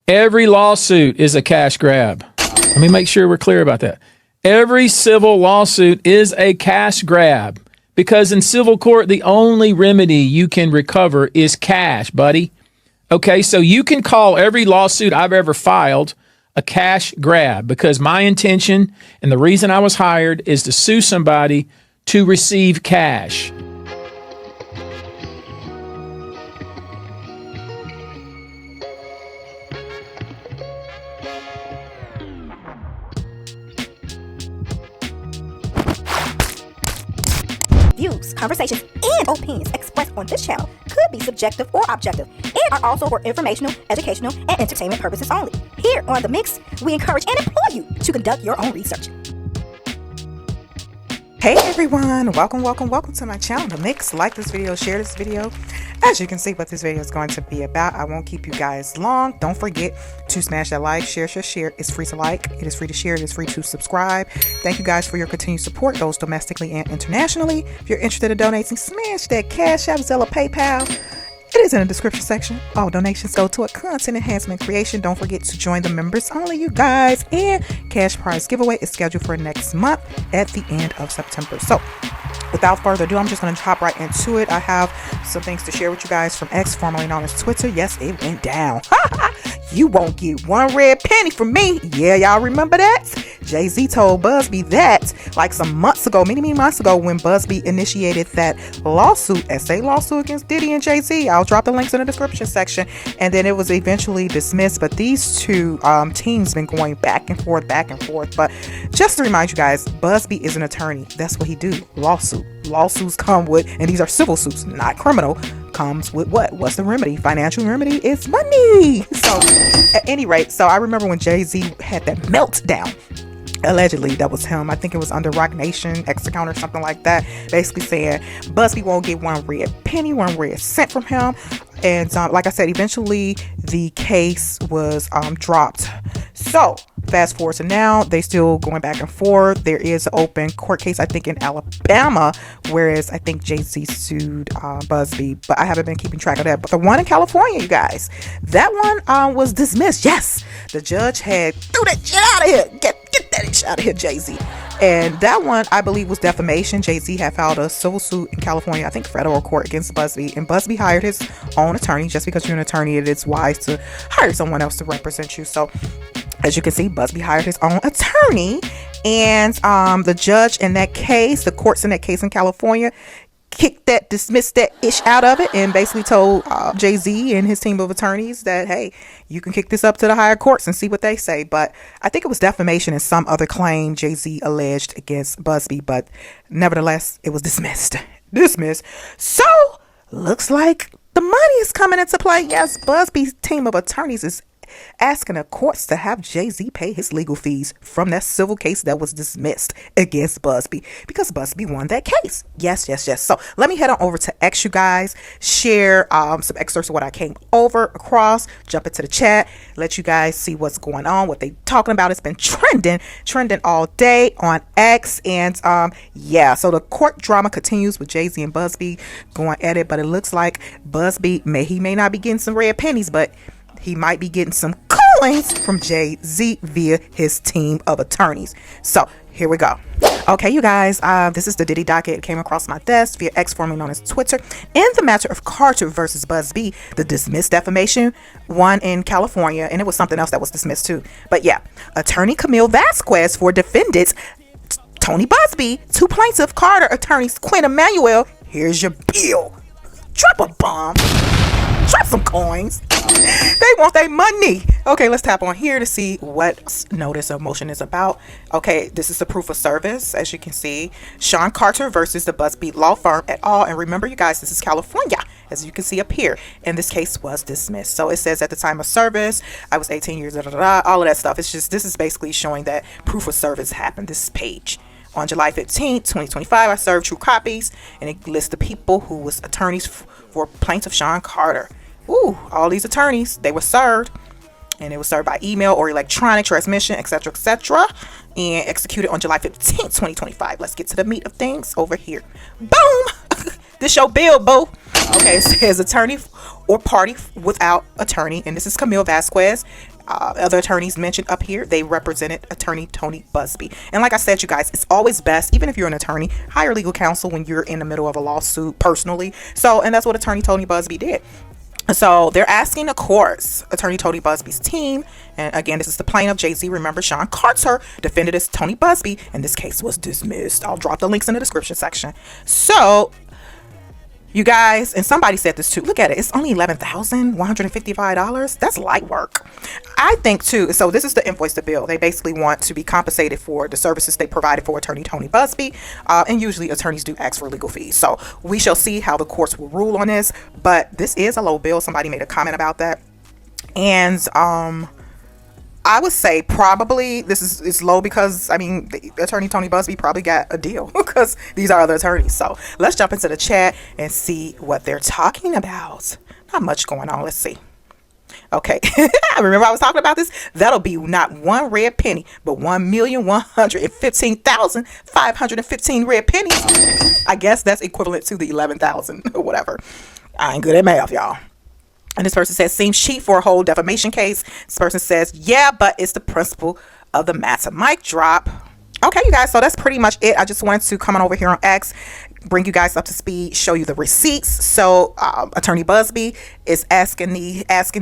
Every lawsuit is a cash grab. Let me make sure we're clear about that. Every civil lawsuit is a cash grab because in civil court, the only remedy you can recover is cash, buddy. Okay, so you can call every lawsuit I've ever filed a cash grab because my intention and the reason I was hired is to sue somebody to receive cash. Views, conversations, and opinions expressed on this channel could be subjective or objective and are also for informational, educational, and entertainment purposes only. Here on The Mix, we encourage and implore you to conduct your own research. Hey everyone, welcome to my channel, The Mix. Like this video, share this video. As you can see what this video is going to be about, I won't keep you guys long. Don't forget to smash that like, share. It's free to like, it is free to share, it is free to subscribe. Thank you guys for your continued support, those domestically and internationally. If you're interested in donating, smash that Cash App, Zelle, PayPal. It is in the description section. All donations go to a content enhancement creation. Don't forget to join the members only, you guys. And cash prize giveaway is scheduled for next month at the end of September. So without further ado, I'm just going to hop right into it. I have some things to share with you guys from X, formerly known as Twitter. Yes, it went down. You won't get one red penny from me. Yeah, y'all remember that? Jay-Z told Buzbee that like some months ago, many months ago, when Buzbee initiated that lawsuit, essay lawsuit against Diddy and Jay-Z. I'll drop the links in the description section. And then it was eventually dismissed. But these two teams been going back and forth. But just to remind you guys, Buzbee is an attorney. That's what he do. Lawsuits come with, and these are civil suits, not criminal, comes with what? What's the remedy? Financial remedy is money. So at any rate, so I remember when Jay-Z had that meltdown. Allegedly, that was him. I think it was under Rock Nation, X account or something like that. Basically saying Buzbee won't get one red penny, one red cent from him. And like I said, eventually the case was dropped. So fast forward to now, they still going back and forth. There is an open court case, I think, in Alabama, whereas I think Jay-Z sued Buzbee, but I haven't been keeping track of that. But the one in California, you guys, that one was dismissed. Yes, the judge had threw that shit out of here. Get that shit out of here, Jay-Z. And that one, I believe, was defamation. Jay-Z had filed a civil suit in California, I think federal court, against Buzbee. And Buzbee hired his own attorney. Just because you're an attorney, it is wise to hire someone else to represent you. So as you can see, Buzbee hired his own attorney. And the judge in that case, the courts in that case in California, dismissed that ish out of it, and basically told Jay-Z and his team of attorneys that, hey, you can kick this up to the higher courts and see what they say. But I think it was defamation and some other claim Jay-Z alleged against Buzbee, but nevertheless, it was dismissed. So looks like the money is coming into play. Yes, Buzbee's team of attorneys is asking the courts to have Jay-Z pay his legal fees from that civil case that was dismissed against Buzbee, because Buzbee won that case. Yes. So let me head on over to X, you guys, share some excerpts of what I came across, jump into the chat, let you guys see what's going on, what they talking about. It's been trending all day on X. And yeah, so the court drama continues with Jay-Z and Buzbee going at it, but it looks like Buzbee may not be getting some red pennies, but he might be getting some coins from Jay-Z via his team of attorneys. So here we go. Okay, you guys, this is the Diddy docket. It came across my desk via X, formerly known as Twitter. In the matter of Carter versus Buzbee, the dismissed defamation one in California, and it was something else that was dismissed too. But yeah, attorney Camille Vasquez for defendants Tony Buzbee, two plaintiff Carter attorneys Quinn Emanuel. Here's your bill. Drop a bomb. Drop some coins. They want their money. Okay, let's tap on here to see what notice of motion is about. Okay, this is the proof of service. As you can see, Sean Carter versus the Buzbee law firm et al. And remember, you guys, this is California, as you can see up here. And this case was dismissed. So it says at the time of service, I was 18 years, all of that stuff. It's just, this is basically showing that proof of service happened. This page. On July 15th, 2025, I served true copies, and it lists the people who was attorneys for plaintiff Sean Carter. Ooh, all these attorneys, they were served, and it was served by email or electronic transmission, etc., and executed on July 15th, 2025. Let's get to the meat of things over here. Boom! This your bill, boo. Okay, it says attorney or party without attorney, and this is Camille Vasquez. other attorneys mentioned up here, they represented attorney Tony Buzbee. And like I said, you guys, it's always best, even if you're an attorney, hire legal counsel when you're in the middle of a lawsuit personally. So, and that's what attorney Tony Buzbee did. So they're asking, of course, attorney Tony Buzbee's team, and again, this is the plaintiff, Jay-Z. Remember, Sean Carter defended as Tony Buzbee, and this case was dismissed. I'll drop the links in the description section. So, you guys, and somebody said this too, look at it, it's only $11,155. That's light work. I think too, so this is the invoice to bill. They basically want to be compensated for the services they provided for attorney Tony Buzbee, and usually attorneys do ask for legal fees. So we shall see how the courts will rule on this, but this is a low bill. Somebody made a comment about that, and I would say probably this is low because, I mean, the attorney Tony Buzbee probably got a deal because these are other attorneys. So let's jump into the chat and see what they're talking about. Not much going on. Let's see. Okay. Remember I was talking about this? That'll be not one red penny, but 1,115,515 red pennies. I guess that's equivalent to the 11,000 or whatever. I ain't good at math, y'all. And this person says, seems cheap for a whole defamation case. This person says, yeah, but it's the principle of the matter. Mic drop. Okay, you guys, so that's pretty much it. I just wanted to come on over here on X, bring you guys up to speed, show you the receipts. So attorney Buzbee is asking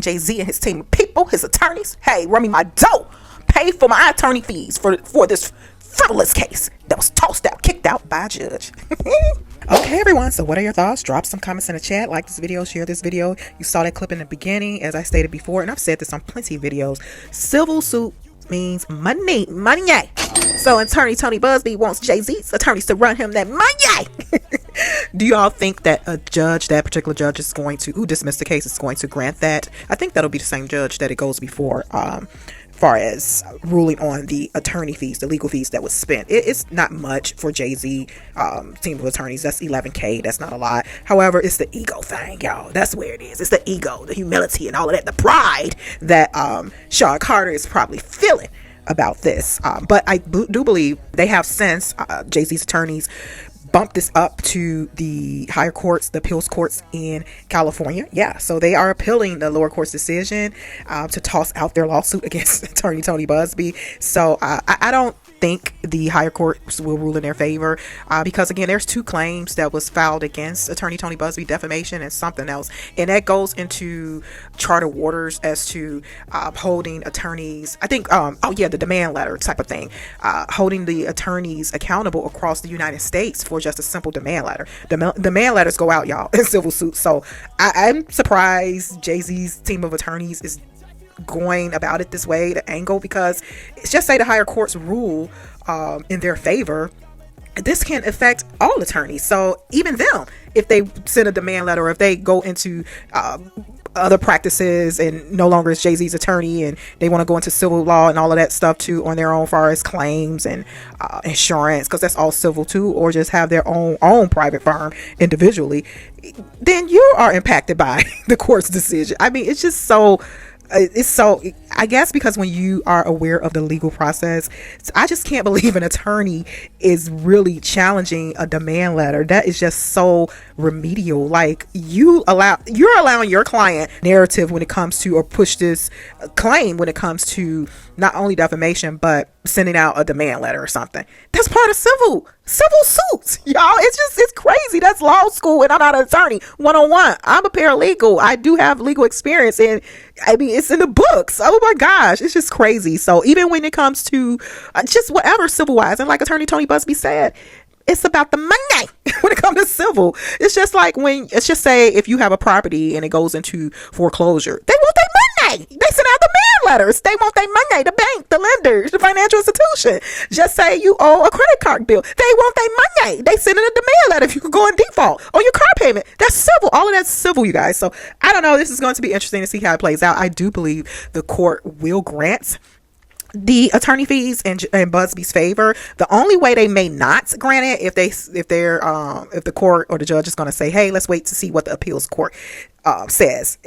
Jay-Z and his team of people, his attorneys, hey, run me my dough. Pay for my attorney fees for this frivolous case that was tossed out, kicked out by a judge. Okay, everyone, so what are your thoughts? Drop some comments in the chat, like this video, share this video. You saw that clip in the beginning, as I stated before, and I've said this on plenty of videos. Civil suit means money. So attorney Tony Buzbee wants Jay-Z's attorneys to run him that money. Do y'all think that a judge, that particular judge is going to, who dismissed the case, is going to grant that? I think that'll be the same judge that it goes before, far as ruling on the attorney fees, the legal fees that was spent. It's not much for Jay-Z team of attorneys. That's $11K. That's not a lot. However, it's the ego thing, y'all. That's where it is. It's the ego, the humility, and all of that, the pride that Sean Carter is probably feeling about this. But I do believe they have since, Jay-Z's attorneys, bumped this up to the higher courts, the appeals courts in California. Yeah, so they are appealing the lower court's decision to toss out their lawsuit against attorney Tony Buzbee. So I don't think the higher courts will rule in their favor because, again, there's two claims that was filed against attorney Tony Buzbee, defamation and something else, and that goes into charter orders as to holding attorneys, I think, the demand letter type of thing, holding the attorneys accountable across the United States for just a simple demand letter. Demand letters go out, y'all, in civil suits. So I'm surprised Jay-Z's team of attorneys is going about it this way, the angle, because it's just say the higher courts rule in their favor, this can affect all attorneys. So even them, if they send a demand letter, or if they go into other practices and no longer is Jay-Z's attorney and they want to go into civil law and all of that stuff too on their own, far as claims and insurance, because that's all civil too, or just have their own private firm individually, then you are impacted by the court's decision. I mean, it's just so I guess because when you are aware of the legal process, I just can't believe an attorney is really challenging a demand letter. That is just so remedial. Like, you're allowing your client narrative when it comes to, or push this claim when it comes to not only defamation, but sending out a demand letter or something. That's part of civil suits, y'all. It's crazy. That's law school, and I'm not an attorney 101. I'm a paralegal. I do have legal experience, and I mean, it's in the books. Oh my gosh, it's just crazy. So even when it comes to just whatever civil wise, and like attorney Tony Buzbee said, it's about the money when it comes to civil. It's just like when, let's just say if you have a property and it goes into foreclosure, they want their money. They send out demand letters. They want their money. The bank, the lenders, the financial institution. Just say you owe a credit card bill. They want their money. They send in a demand letter if you could go in default on your car payment. That's civil. All of that's civil, you guys. So I don't know. This is going to be interesting to see how it plays out. I do believe the court will grant the attorney fees in Buzbee's favor. The only way they may not grant it, if the court or the judge is going to say, hey, let's wait to see what the appeals court says,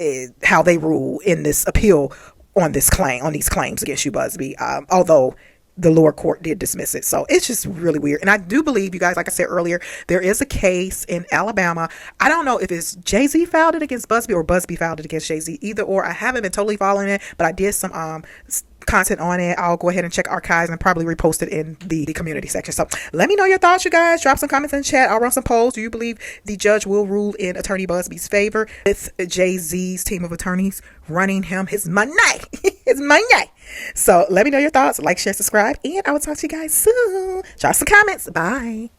how they rule in this appeal on these claims against you, Buzbee. Although the lower court did dismiss it. So it's just really weird. And I do believe, you guys, like I said earlier, there is a case in Alabama. I don't know if it's Jay-Z filed it against Buzbee or Buzbee filed it against Jay-Z. Either or. I haven't been totally following it, but I did some content on it. I'll go ahead and check archives and probably repost it in the community section. So let me know your thoughts, you guys. Drop some comments in the chat. I'll run some polls. Do you believe the judge will rule in attorney Buzbee's favor with Jay-Z's team of attorneys running him his money? His money. So let me know your thoughts. Like, share, subscribe, and I will talk to you guys soon. Drop some comments. Bye.